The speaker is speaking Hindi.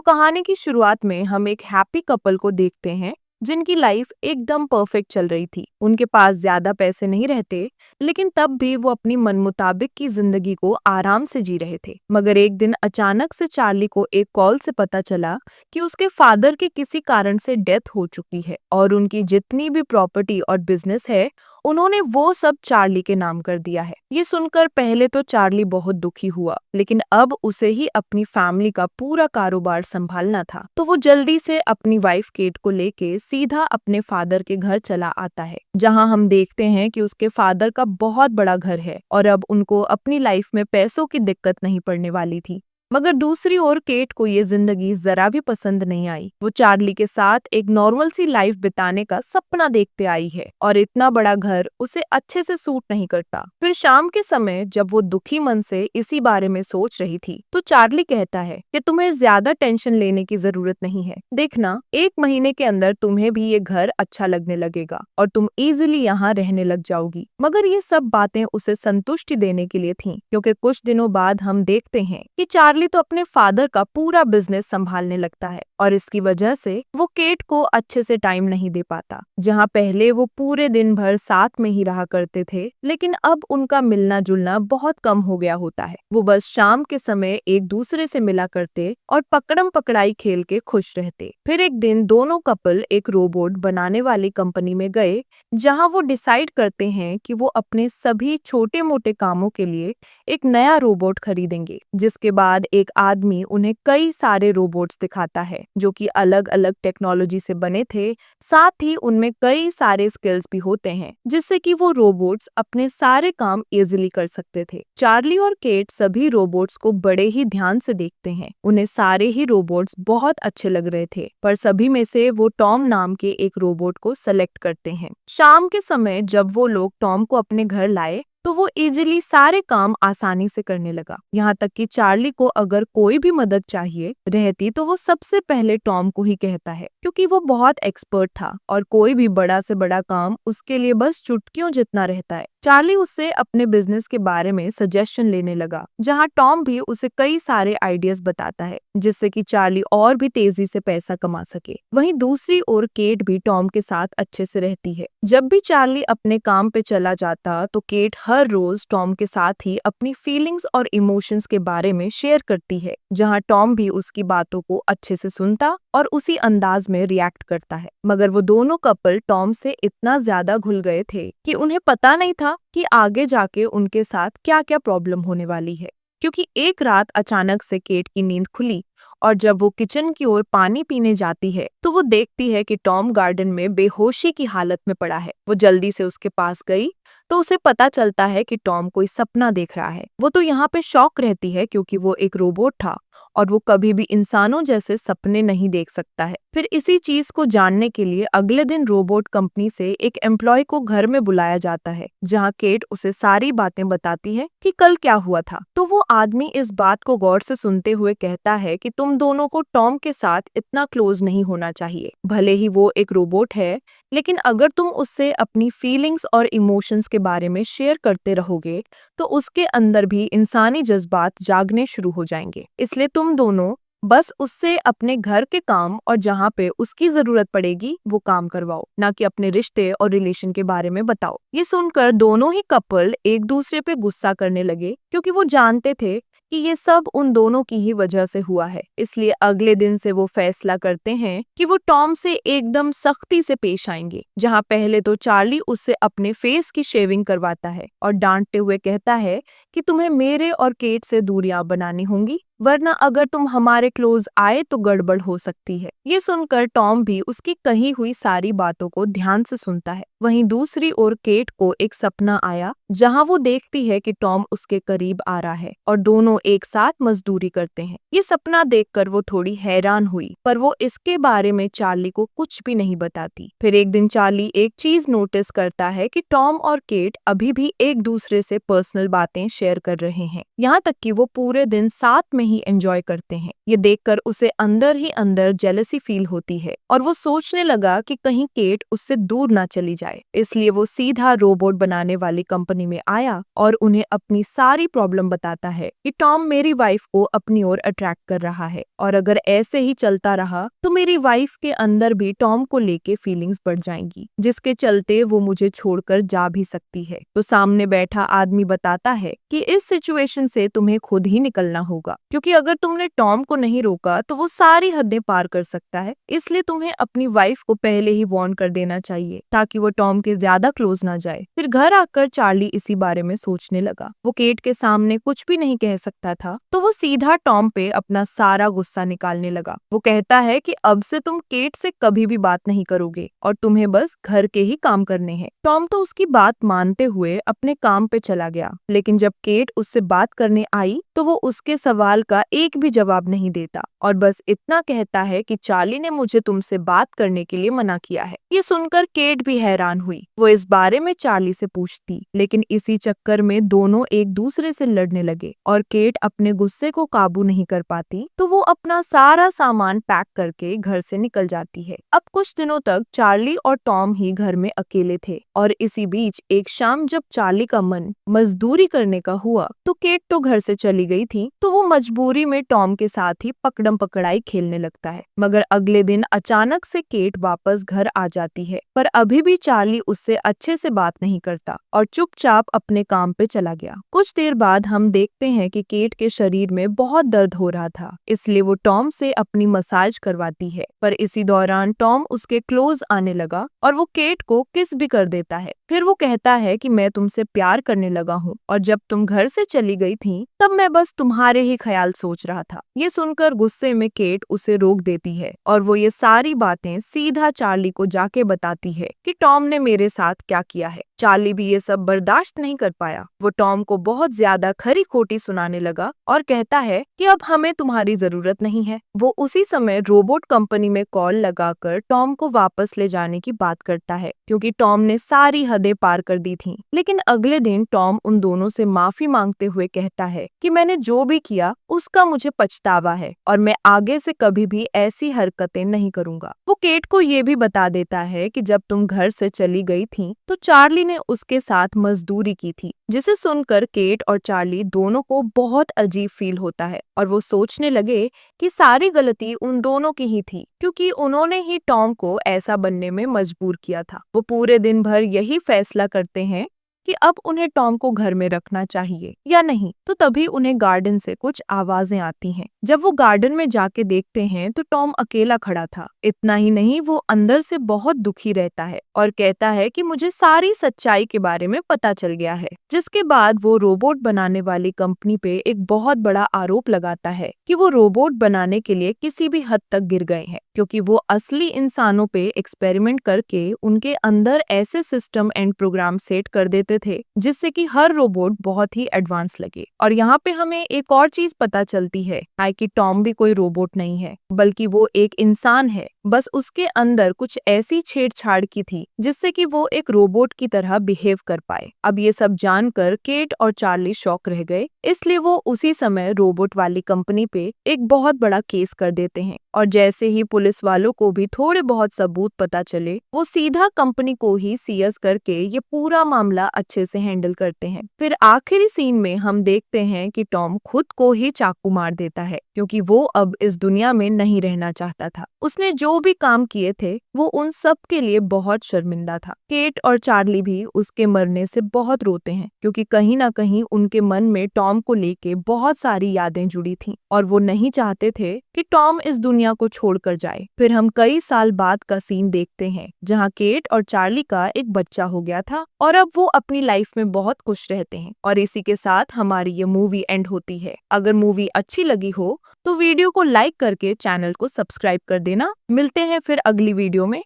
कहानी की शुरुआत में हम एक हैप्पी कपल को देखते हैं जिनकी लाइफ एकदम परफेक्ट चल रही थी। उनके पास ज्यादा पैसे नहीं रहते, लेकिन तब भी वो अपनी मन मुताबिक की जिंदगी को आराम से जी रहे थे। मगर एक दिन अचानक से चार्ली को एक कॉल से पता चला कि उसके फादर की किसी कारण से डेथ हो चुकी है और उनकी जितनी भी प्रॉपर्टी और बिजनेस है उन्होंने वो सब चार्ली के नाम कर दिया है। ये सुनकर पहले तो चार्ली बहुत दुखी हुआ, लेकिन अब उसे ही अपनी फैमिली का पूरा कारोबार संभालना था। तो वो जल्दी से अपनी वाइफ केट को लेके सीधा अपने फादर के घर चला आता है, जहां हम देखते हैं कि उसके फादर का बहुत बड़ा घर है और अब उनको अपनी लाइफ में पैसों की दिक्कत नहीं पड़ने वाली थी। मगर दूसरी ओर केट को ये जिंदगी जरा भी पसंद नहीं आई। वो चार्ली के साथ एक नॉर्मल सी लाइफ बिताने का सपना देखते आई है और इतना बड़ा घर उसे अच्छे से सूट नहीं करता। फिर शाम के समय जब वो दुखी मन से इसी बारे में सोच रही थी, तो चार्ली कहता है कि तुम्हें ज्यादा टेंशन लेने की जरूरत नहीं है। देखना, 1 महीने के अंदर तुम्हें भी ये घर अच्छा लगने लगेगा और तुम इजीली यहाँ रहने लग जाओगी। मगर ये सब बातें उसे संतुष्टि देने के लिए थीं, क्योंकि कुछ दिनों बाद हम देखते हैं कि चार्ली तो अपने फादर का पूरा बिजनेस संभालने लगता है और इसकी वजह से वो केट को अच्छे से टाइम नहीं दे पाता। जहाँ पहले वो पूरे दिन भर साथ में ही रहा करते थे, लेकिन अब उनका मिलना जुलना बहुत कम हो गया होता है। वो बस शाम के समय एक दूसरे से मिला करते और पकड़म पकड़ाई खेल के खुश रहते। फिर एक दिन दोनों कपल एक रोबोट बनाने वाली कंपनी में गए, जहाँ वो डिसाइड करते हैं कि वो अपने सभी छोटे मोटे कामों के लिए एक नया रोबोट खरीदेंगे। जिसके बाद एक आदमी उन्हें कई सारे रोबोट्स दिखाता है जो कि अलग अलग टेक्नोलॉजी से बने थे। साथ ही उनमें कई सारे स्किल्स भी होते हैं, जिससे कि वो रोबोट्स अपने सारे काम इजीली कर सकते थे। चार्ली और केट सभी रोबोट्स को बड़े ही ध्यान से देखते हैं। उन्हें सारे ही रोबोट्स बहुत अच्छे लग रहे थे, पर सभी में से वो टॉम नाम के एक रोबोट को सेलेक्ट करते हैं। शाम के समय जब वो लोग टॉम को अपने घर लाए, तो वो इजीली सारे काम आसानी से करने लगा। यहाँ तक कि चार्ली को अगर कोई भी मदद चाहिए रहती तो वो सबसे पहले टॉम को ही कहता है, क्योंकि वो बहुत एक्सपर्ट था और कोई भी बड़ा से बड़ा काम उसके लिए बस चुटकियों जितना रहता है। चार्ली उससे अपने बिजनेस के बारे में सजेशन लेने लगा, जहाँ टॉम भी उसे कई सारे आइडियाज बताता है, जिससे कि चार्ली और भी तेजी से पैसा कमा सके। वहीं दूसरी ओर केट भी टॉम के साथ अच्छे से रहती है। जब भी चार्ली अपने काम पे चला जाता, तो केट हर रोज टॉम के साथ ही अपनी फीलिंग्स और इमोशंस के बारे में शेयर करती है, जहां टॉम भी उसकी बातों को अच्छे से सुनता और उसी अंदाज में रिएक्ट करता है। मगर वो दोनों कपल टॉम से इतना ज्यादा घुल गए थे कि उन्हें पता नहीं था कि आगे जाके उनके साथ क्या क्या प्रॉब्लम होने वाली है। क्योंकि एक रात अचानक से केट की नींद खुली और जब वो किचन की ओर पानी पीने जाती है, तो वो देखती है कि टॉम गार्डन में बेहोशी की हालत में पड़ा है। वो जल्दी से उसके पास गई तो उसे पता चलता है कि टॉम कोई सपना देख रहा है। वो तो यहाँ पे शॉक रहती है, क्योंकि वो एक रोबोट था और वो कभी भी इंसानों जैसे सपने नहीं देख सकता है। फिर इसी चीज को जानने के लिए अगले दिन रोबोट कंपनी से एक एम्प्लॉय को घर में बुलाया जाता है, जहाँ केट उसे सारी बातें बताती है कि कल क्या हुआ था। तो वो आदमी इस बात को गौर से सुनते हुए कहता है कि तुम दोनों को टॉम के साथ इतना क्लोज नहीं होना चाहिए। भले ही वो एक रोबोट है, लेकिन अगर तुम उससे अपनी फीलिंग्स और इमोशंस के बारे में शेयर करते रहोगे, तो उसके अंदर भी इंसानी जज्बात जागने शुरू हो जाएंगे। इसलिए तुम दोनों बस उससे अपने घर के काम और जहाँ पे उसकी जरूरत पड़ेगी वो काम करवाओ, ना कि अपने रिश्ते और रिलेशन के बारे में बताओ। ये सुनकर दोनों ही कपल एक दूसरे पे गुस्सा करने लगे, क्योंकि वो जानते थे कि ये सब उन दोनों की ही वजह से हुआ है। इसलिए अगले दिन से वो फैसला करते हैं कि वो टॉम से एकदम सख्ती से पेश आएंगे। जहाँ पहले तो चार्ली उससे अपने फेस की शेविंग करवाता है और डांटते हुए कहता है कि तुम्हें मेरे और केट से दूरियां बनानी होंगी, वरना अगर तुम हमारे क्लोज आए तो गड़बड़ हो सकती है। ये सुनकर टॉम भी उसकी कही हुई सारी बातों को ध्यान से सुनता है। वहीं दूसरी ओर केट को एक सपना आया, जहां वो देखती है कि टॉम उसके करीब आ रहा है और दोनों एक साथ मजदूरी करते हैं। ये सपना देखकर वो थोड़ी हैरान हुई, पर वो इसके बारे में चार्ली को कुछ भी नहीं बताती। फिर एक दिन चार्ली एक चीज नोटिस करता है कि टॉम और केट अभी भी एक दूसरे से पर्सनल बातें शेयर कर रहे हैं, यहाँ तक कि वो पूरे दिन साथ में में ही एंजॉय करते हैं। ये देखकर उसे अंदर ही अंदर जेलसी फील होती है और वो सोचने लगा कि कहीं केट उससे दूर ना चली जाए। इसलिए वो सीधा रोबोट बनाने वाली कंपनी में आया और उन्हें अपनी सारी प्रॉब्लम बताता है कि टॉम मेरी वाइफ को अपनी ओर अट्रैक्ट कर रहा है और अगर ऐसे ही चलता रहा तो मेरी वाइफ के अंदर भी टॉम को लेके फीलिंग्स बढ़ जाएंगी, जिसके चलते वो मुझे छोड़कर जा भी सकती है। तो सामने बैठा आदमी बताता है कि इस सिचुएशन से तुम्हें खुद ही निकलना होगा, क्योंकि अगर तुमने टॉम को नहीं रोका तो वो सारी हदें पार कर सकता है। इसलिए तुम्हें अपनी वाइफ को पहले ही वार्न कर देना चाहिए ताकि वो टॉम के ज्यादा क्लोज ना जाए। फिर घर आकर चार्ली इसी बारे में सोचने लगा। वो केट के सामने कुछ भी नहीं कह सकता था, तो वो सीधा टॉम पे अपना सारा गुस्सा निकालने लगा। वो कहता है कि अब से तुम केट से कभी भी बात नहीं करोगे और तुम्हें बस घर के ही काम करने हैं। टॉम तो उसकी बात मानते हुए अपने काम पे चला गया, लेकिन जब केट उससे बात करने आई तो वो उसके सवाल का एक भी जवाब नहीं देता और बस इतना कहता है कि चार्ली ने मुझे तुमसे बात करने के लिए मना किया है। ये सुनकर केट भी हैरान हुई। वो इस बारे में चार्ली से पूछती, लेकिन इसी चक्कर में दोनों एक दूसरे से लड़ने लगे और केट अपने गुस्से को काबू नहीं कर पाती, तो वो अपना सारा सामान पैक करके घर से निकल जाती है। अब कुछ दिनों तक चार्ली और टॉम ही घर में अकेले थे और इसी बीच एक शाम जब चार्ली का मन मजदूरी करने का हुआ तो केट तो घर से चली गई थी, तो वो मजबूरी में टॉम के साथ ही पकड़म पकड़ाई खेलने लगता है। मगर अगले दिन अचानक से केट वापस घर आ जाती है, पर अभी भी चार्ली उससे अच्छे से बात नहीं करता और चुपचाप अपने काम पे चला गया। कुछ देर बाद हम देखते हैं कि केट के शरीर में बहुत दर्द हो रहा था, इसलिए वो टॉम से अपनी मसाज करवाती है। पर इसी दौरान टॉम उसके क्लोज आने लगा और वो केट को किस भी कर देता है। फिर वो कहता है कि मैं तुमसे प्यार करने लगा हूँ और जब तुम घर से चली गई थी तब मैं बस तुम्हारे ही ख्याल सोच रहा था। ये सुनकर गुस्से में केट उसे रोक देती है और वो ये सारी बातें सीधा चार्ली को जाके बताती है कि टॉम ने मेरे साथ क्या किया है। चार्ली भी ये सब बर्दाश्त नहीं कर पाया। वो टॉम को बहुत ज्यादा खरी खोटी सुनाने लगा और कहता है कि अब हमें तुम्हारी जरूरत नहीं है। वो उसी समय रोबोट कंपनी में कॉल लगाकर टॉम को वापस ले जाने की बात करता है, क्योंकि टॉम ने सारी हदें पार कर दी थीं। लेकिन अगले दिन टॉम उन दोनों से माफी मांगते हुए कहता है कि मैंने जो भी किया उसका मुझे पछतावा है और मैं आगे से कभी भी ऐसी हरकतें नहीं करूंगा। वो केट को ये भी बता देता है कि जब तुम घर से चली गई थी तो चार्ली ने उसके साथ मजदूरी की थी, जिसे सुनकर केट और चार्ली दोनों को बहुत अजीब फील होता है और वो सोचने लगे कि सारी गलती उन दोनों की ही थी, क्योंकि उन्होंने ही टॉम को ऐसा बनने में मजबूर किया था। वो पूरे दिन भर यही फैसला करते हैं कि अब उन्हें टॉम को घर में रखना चाहिए या नहीं। तो तभी उन्हें गार्डन से कुछ आवाजें आती हैं। जब वो गार्डन में जाके देखते हैं तो टॉम अकेला खड़ा था। इतना ही नहीं, वो अंदर से बहुत दुखी रहता है और कहता है कि मुझे सारी सच्चाई के बारे में पता चल गया है। जिसके बाद वो रोबोट बनाने वाली कंपनी पे एक बहुत बड़ा आरोप लगाता है कि वो रोबोट बनाने के लिए किसी भी हद तक गिर गए हैं, क्योंकि वो असली इंसानों पे एक्सपेरिमेंट करके उनके अंदर ऐसे सिस्टम एंड प्रोग्राम सेट कर देते थे जिससे कि हर रोबोट बहुत ही एडवांस लगे। और यहाँ पे हमें एक और चीज पता चलती है कि टॉम भी कोई रोबोट नहीं है, बल्कि वो एक इंसान है। बस उसके अंदर कुछ ऐसी छेड़छाड़ की थी जिससे कि वो एक रोबोट की तरह बिहेव कर पाए। अब ये सब जानकर केट और चार्ली शॉक रह गए, इसलिए वो उसी समय रोबोट वाली कंपनी पे एक बहुत बड़ा केस कर देते हैं। और जैसे ही पुलिस वालों को भी थोड़े बहुत सबूत पता चले, वो सीधा कंपनी को ही सीज करके ये पूरा मामला अच्छे से हैंडल करते हैं। फिर आखिरी सीन में हम देखते हैं कि टॉम खुद को ही चाकू मार देता है, क्योंकि वो अब इस दुनिया में नहीं रहना चाहता था। उसने जो भी काम किए थे वो उन सब के लिए बहुत शर्मिंदा था। केट और चार्ली भी उसके मरने से बहुत रोते हैं, क्योंकि कहीं ना कहीं उनके मन में टॉम को लेके बहुत सारी यादें जुड़ी थीं और वो नहीं चाहते थे कि टॉम इस दुनिया को छोड़कर जाए। फिर हम कई साल बाद का सीन देखते हैं जहाँ केट और चार्ली का एक बच्चा हो गया था और अब वो अपनी लाइफ में बहुत खुश रहते हैं। और इसी के साथ हमारी ये मूवी एंड होती है। अगर मूवी अच्छी लगी हो तो वीडियो को लाइक करके चैनल को सब्सक्राइब कर देना। मिलते हैं फिर अगली वीडियो में।